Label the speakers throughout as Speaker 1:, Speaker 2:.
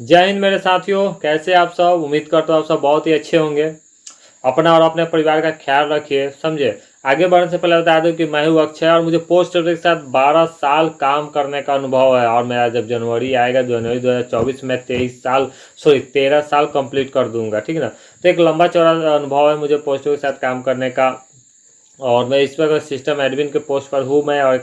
Speaker 1: जय हिंद मेरे साथियों, कैसे आप सब। उम्मीद करता हूँ आप सब बहुत ही अच्छे होंगे। अपना और अपने परिवार का ख्याल रखिए, समझे। आगे बढ़ने से पहले बता दूं कि मैं हूँ अक्षय और मुझे पोस्ट ग्रेजुएट के साथ 12 साल काम करने का अनुभव है। और मेरा जब जनवरी आएगा, जनवरी 2024 में 13 साल कंप्लीट कर दूंगा, ठीक है ना। तो एक लंबा चौड़ा अनुभव है मुझे पोस्ट के साथ काम करने का। और मैं इस वक्त सिस्टम एडमिन के पोस्ट पर हूँ। मैं और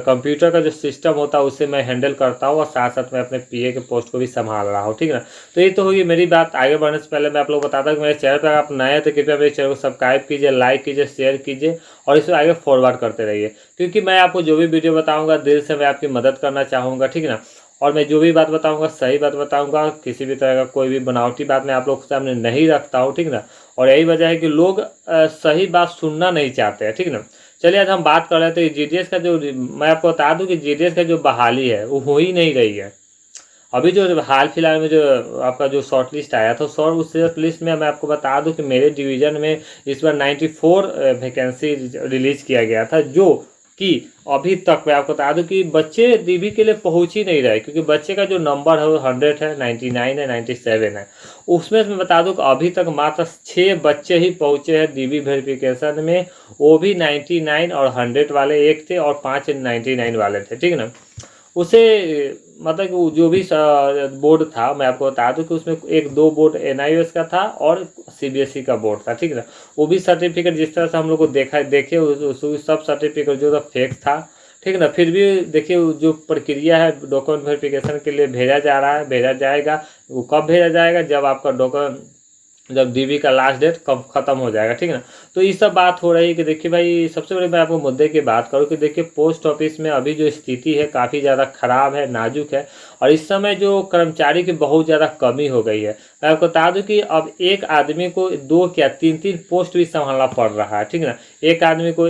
Speaker 1: कंप्यूटर का जो सिस्टम होता है उसे मैं हैंडल करता हूँ और साथ साथ मैं अपने पीए के पोस्ट को भी संभाल रहा हूँ, ठीक है ना। तो ये तो होगी मेरी बात। आगे बढ़ने से पहले मैं आप लोग बताता हूँ कि मेरे चैनल पर आप नए हैं तो कृपया मेरे चैनल को सब्सक्राइब कीजिए, लाइक कीजिए, शेयर कीजिए और इसे आगे फॉरवर्ड करते रहिए, क्योंकि मैं आपको जो भी वीडियो बताऊँगा दिल से मैं आपकी मदद करना चाहूँगा, ठीक है ना। और मैं जो भी बात बताऊंगा सही बात बताऊंगा, किसी भी तरह का कोई भी बनावटी बात मैं आप लोग के सामने नहीं रखता हूँ, ठीक है ना। और यही वजह है कि लोग सही बात सुनना नहीं चाहते हैं, ठीक है ना। चलिए आज हम बात कर रहे थे जीडीएस का। जो मैं आपको बता दूं कि जीडीएस का जो बहाली है वो हो ही नहीं रही है। अभी जो हाल फिलहाल में जो आपका जो शॉर्ट लिस्ट आया था, शॉर्ट उस लिस्ट में मैं आपको बता दूं कि मेरे डिवीजन में इस बार 94 वैकेंसी रिलीज किया गया था, जो कि अभी तक मैं आपको बता दूं कि बच्चे डीबी के लिए पहुंच ही नहीं रहे, क्योंकि बच्चे का जो नंबर है वो 100 है, 99 है, 97 है। उसमें मैं बता दूं कि अभी तक मात्र 6 बच्चे ही पहुंचे हैं डीबी वेरिफिकेशन में। वो भी 99 और 100 वाले एक थे और 5 99 वाले थे, ठीक है ना। उसे मतलब कि जो भी बोर्ड था मैं आपको बता दूं कि उसमें एक दो बोर्ड एनआईओएस का था और सीबीएसई का बोर्ड था, ठीक है ना। वो भी सर्टिफिकेट जिस तरह से हम लोग को देखा देखे सब सर्टिफिकेट जो था फेक था, ठीक है ना। फिर भी देखिए जो प्रक्रिया है डॉक्यूमेंट वेरिफिकेशन के लिए भेजा जा रहा है, भेजा जाएगा। वो कब भेजा जाएगा, जब आपका डॉक्यूमेंट जब डीबी का लास्ट डेट कब खत्म हो जाएगा, ठीक है ना। तो ये सब बात हो रही है कि देखिए भाई, सबसे बड़ी मैं आपको मुद्दे की बात करूँ कि देखिए पोस्ट ऑफिस में अभी जो स्थिति है काफ़ी ज़्यादा खराब है, नाजुक है। और इस समय जो कर्मचारी की बहुत ज़्यादा कमी हो गई है। मैं आपको बता दूं कि अब एक आदमी को दो क्या तीन तीन पोस्ट भी संभालना पड़ रहा है, ठीक है ना। एक आदमी को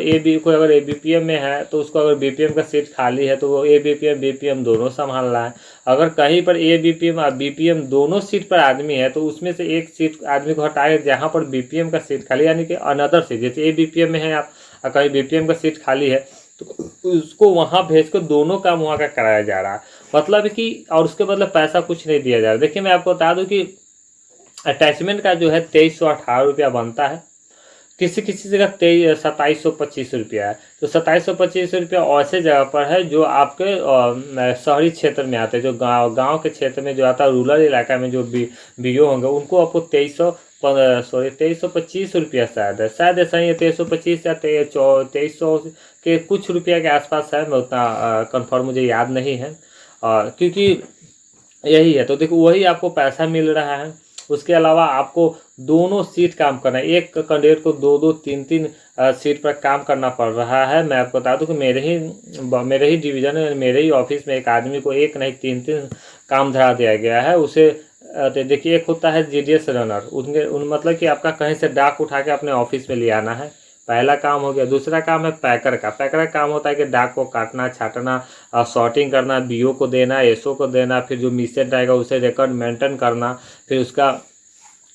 Speaker 1: कोई अगर एबीपीएम में है तो उसको अगर बीपीएम का सीट खाली है तो वो एबीपीएम बीपीएम दोनों संभाल रहा है। अगर कहीं पर एबीपीएम और बीपीएम दोनों सीट पर आदमी है तो उसमें से एक सीट आदमी को हटाए जहाँ पर बीपीएम का सीट खाली, यानी कि अनदर सीट, जैसे एबीपीएम में है आप और कहीं बीपीएम का सीट खाली है तो उसको वहां भेज कर दोनों काम वहां का कराया जा रहा है। मतलब कि और उसके मतलब पैसा कुछ नहीं दिया जा रहा। देखिए मैं आपको बता दूं कि अटैचमेंट का जो है 2318 रुपया बनता है। किसी किसी जगह 2725 रुपया है। तो 2725 रुपया ऐसे जगह पर है जो आपके शहरी क्षेत्र में आते हैं, जो गांव के क्षेत्र में जो आता है, रूरल इलाका में जो बीओ होंगे उनको आपको 2325 रुपया शायद ऐसा ही है, 2325 या 2300 के कुछ रुपया के आसपास है। मैं उतना कंफर्म मुझे याद नहीं है, क्योंकि यही है। तो देखो वही आपको पैसा मिल रहा है। उसके अलावा आपको दोनों सीट काम करना है, एक कैंडिडेट को दो दो तीन तीन सीट पर काम करना पड़ रहा है। मैं आपको बता दूं कि मेरे ही डिवीजन में, मेरे ही ऑफिस में एक आदमी को एक नहीं तीन तीन काम धरा दिया गया है उसे। तो देखिए एक होता है जीडीएस रनर, मतलब कि आपका कहीं से डाक उठा के अपने ऑफिस में ले आना है, पहला काम हो गया। दूसरा काम है पैकर का। पैकर का काम होता है कि डाक को काटना, छाटना, सॉर्टिंग करना, बीओ को देना, एसओ को देना, फिर जो मिसेंट आएगा उसे रिकॉर्ड मेंटेन करना, फिर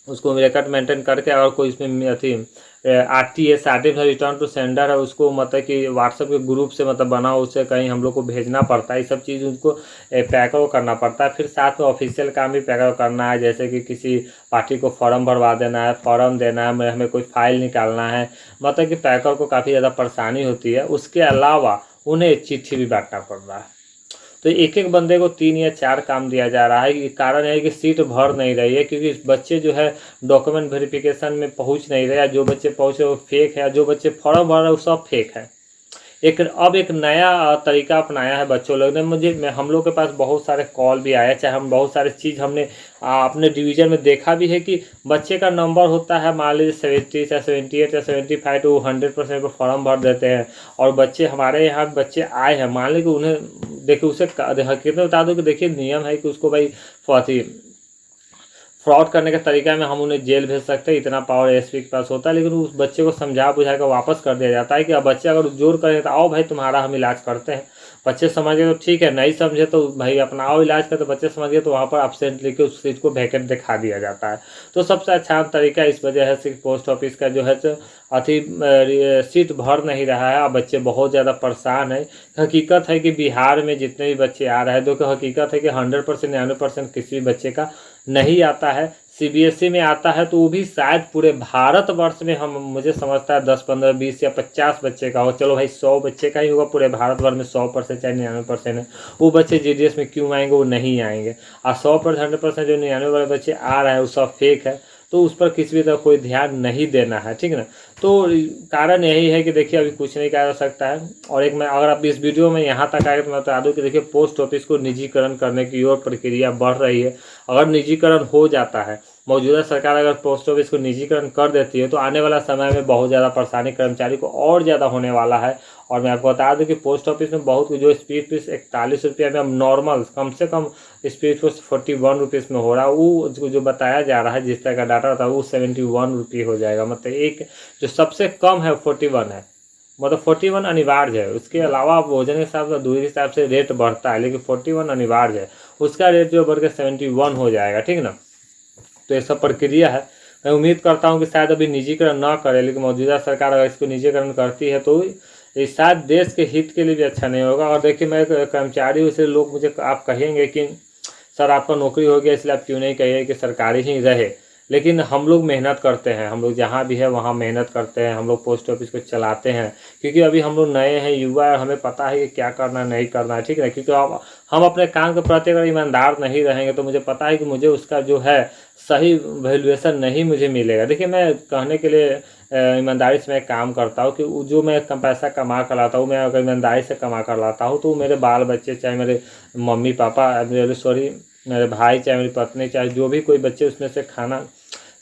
Speaker 1: उसको रिकॉर्ड मेंटेन करके और कोई इसमें अथी RTS artificial return to sender है उसको मतलब कि व्हाट्सएप के ग्रुप से मतलब बना उसे कहीं हम लोग को भेजना पड़ता है। ये सब चीज़ उसको पैकर को करना पड़ता है। फिर साथ में ऑफिशियल काम भी पैकर करना है, जैसे कि किसी पार्टी को फॉर्म भरवा देना है, फॉर्म देना है, हमें कोई फाइल निकालना है। मतलब कि पैकर को काफ़ी ज़्यादा परेशानी होती है। उसके अलावा उन्हें चिट्ठी भी बांटना पड़ रहा है। तो एक एक बंदे को 3 या 4 काम दिया जा रहा है। ये कारण है कि सीट भर नहीं रही है, क्योंकि बच्चे जो है डॉक्यूमेंट वेरिफिकेशन में पहुंच नहीं रहे। जो बच्चे पहुंचे वो फेक है, जो बच्चे फॉर्म भर रहे हैं वो सब फेक है। अब एक नया तरीका अपनाया है बच्चों लोग ने। हम लोग के पास बहुत सारे कॉल भी आए, चाहे हम बहुत सारे चीज़ हमने अपने डिवीजन में देखा भी है कि बच्चे का नंबर होता है मान लीजिए 70 या 78 या 75, तो वो 100% पर फॉर्म भर देते हैं। और बच्चे हमारे यहाँ बच्चे आए हैं, मान लीजिए कि उन्हें देखिए उसे हकीकत बता दो कि देखिए नियम है कि उसको भाई फ्रॉड करने के तरीका में हम उन्हें जेल भेज सकते हैं, इतना पावर एसपी के पास होता है। लेकिन उस बच्चे को समझा बुझा कर वापस कर दिया जाता है कि अब बच्चे अगर जोर करें तो आओ भाई तुम्हारा हम इलाज करते हैं। बच्चे समझ गए तो ठीक है, नहीं समझे तो भाई अपनाओ इलाज का, तो बच्चे समझ गए तो वहाँ पर एब्सेंट लिख के उस सीट को वैकेंट दिखा दिया जाता है। तो सबसे अच्छा तरीका इस वजह से पोस्ट ऑफिस का जो है अति सीट भर नहीं रहा है और बच्चे बहुत ज़्यादा परेशान है। हकीकत है कि बिहार में जितने भी बच्चे आ रहे हैं, तो हकीकत है कि 100% 99% किसी भी बच्चे का नहीं आता है। सीबीएसई में आता है तो वो भी शायद पूरे भारतवर्ष में हम मुझे समझता है 10 15 20 या 50 बच्चे का हो, चलो भाई 100 बच्चे का ही होगा पूरे भारतवर्ष में, 100% चाहे 99% है, वो बच्चे जीडीएस में क्यों आएंगे, वो नहीं आएंगे। और 100% 100% जो 99 वाले बच्चे आ रहे हैं वो सब फेक है, तो उस पर किसी भी तरह कोई ध्यान नहीं देना है, ठीक है ना। तो कारण यही है कि देखिए अभी कुछ नहीं कहा जा सकता है। और एक मैं अगर आप इस वीडियो में यहाँ तक आए तो मैं बता दूँ कि देखिए पोस्ट ऑफिस को निजीकरण करने की ओर प्रक्रिया बढ़ रही है। अगर निजीकरण हो जाता है, मौजूदा सरकार अगर पोस्ट ऑफिस को निजीकरण कर देती है, तो आने वाला समय में बहुत ज़्यादा परेशानी कर्मचारी को और ज़्यादा होने वाला है। और मैं आपको बता दूं कि पोस्ट ऑफिस में बहुत जो स्पीड फीस 41 रुपये में, अब नॉर्मल कम से कम स्पीड फीस 41 रुपीज़ में हो रहा है, वो जो बताया जा रहा है जिस तरह का डाटा था वो 71 रुपये हो जाएगा। मतलब एक जो सबसे कम है 41 है, मतलब 41 अनिवार्य है। उसके अलावा भोजन के हिसाब से, दूरी के हिसाब से रेट बढ़ता है, लेकिन 41 अनिवार्य है। उसका रेट जो बढ़ के 71 हो जाएगा, ठीक है ना। तो ये सब प्रक्रिया है। मैं उम्मीद करता हूँ कि शायद अभी निजीकरण ना करे, लेकिन मौजूदा सरकार अगर इसको निजीकरण करती है तो ये शायद देश के हित के लिए भी अच्छा नहीं होगा। और देखिए मैं एक कर्मचारी हूँ, इसलिए लोग मुझे आप कहेंगे कि सर आपका नौकरी हो गया इसलिए आप क्यों नहीं कहिए कि सरकारी ही रहे। लेकिन हम लोग मेहनत करते हैं, हम लोग जहाँ भी है वहाँ मेहनत करते हैं, हम लोग पोस्ट ऑफिस को चलाते हैं, क्योंकि अभी हम लोग नए हैं, युवा है, हमें पता है कि क्या करना है नहीं करना है, ठीक है। क्योंकि हम अपने काम के प्रति अगर ईमानदार नहीं रहेंगे तो मुझे पता है कि मुझे उसका जो है सही वैल्यूएशन नहीं मुझे मिलेगा। देखिए मैं कहने के लिए ईमानदारी से मैं काम करता हूँ कि जो मैं कम पैसा कमा कर लाता हूँ, मैं अगर ईमानदारी से कमा कर लाता हूँ तो मेरे बाल बच्चे, चाहे मेरे मम्मी पापा, मेरे भाई, चाहे मेरी पत्नी, चाहे जो भी कोई बच्चे उसमें से खाना,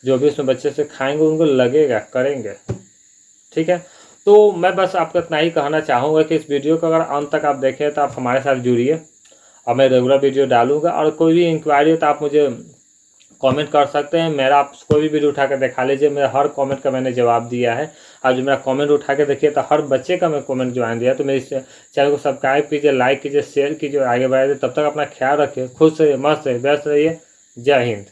Speaker 1: जो भी उसमें बच्चे से खाएंगे उनको लगेगा, करेंगे, ठीक है। तो मैं बस आपको इतना ही कहना चाहूँगा कि इस वीडियो को अगर अंत तक आप देखें तो आप हमारे साथ जुड़िए, और मैं रेगुलर वीडियो डालूंगा। और कोई भी इंक्वायरी हो तो आप मुझे कमेंट कर सकते हैं। मेरा आप कोई भी वीडियो उठा कर दिखा लीजिए, मेरा हर कमेंट का मैंने जवाब दिया है। आज जो मेरा कमेंट उठा के देखिए तो हर बच्चे का मैं कमेंट ज्वाइन दिया। तो मेरे इस चैनल को सब्सक्राइब कीजिए, लाइक कीजिए, शेयर कीजिए, आगे बढ़ाइए। तब तक अपना ख्याल रखिए, खुश रहिए, मस्त रहिए, व्यस्त रहिए। जय हिंद।